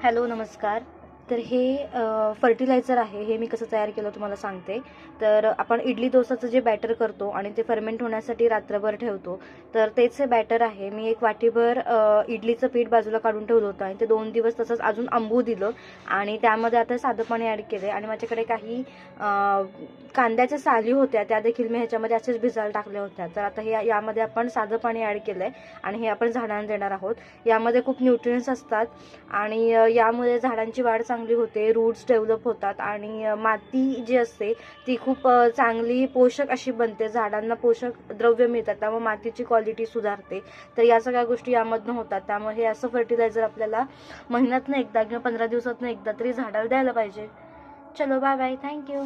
Hello नमस्कार. तर हे फर्टिलायझर आहे. हे मी कसं तयार केलं तुम्हाला सांगते. तर आपण इडली डोसाचं जे बॅटर करतो आणि ते फर्मेंट होण्यासाठी रात्रभर ठेवतो, तर तेच हे बॅटर आहे. मी एक वाटीभर इडलीचं पीठ बाजूला काढून ठेवलं होतं आणि ते 2 दिवस तसंच अजून आंबू दिलं आणि त्यामध्ये आता साधं पाणी ॲड केले आणि माझ्याकडे काही कांद्याच्या साली होत्या, त्या देखील मी ह्याच्यामध्ये असेच भिजायला टाकल्या होत्या. तर आता हे यामध्ये आपण साधं पाणी ॲड केलं आहे आणि हे आपण झाडांना देणार आहोत. यामध्ये खूप न्यूट्रियन्स असतात आणि यामुळे झाडांची वाढ चांगली होते, रूट्स डेव्हलप होतात आणि माती जी असते ती खूप चांगली पोषक अशी बनते, झाडांना पोषक द्रव्य मिळतात, त्यामुळे मातीची क्वालिटी सुधारते. तर या सगळ्या गोष्टी यामधनं होतात. त्यामुळे हे असं फर्टिलायझर आपल्याला महिन्यातनं एकदा किंवा 15 दिवसातनं एकदा तरी झाडाला द्यायला पाहिजे. चलो बाय बाय, थँक्यू.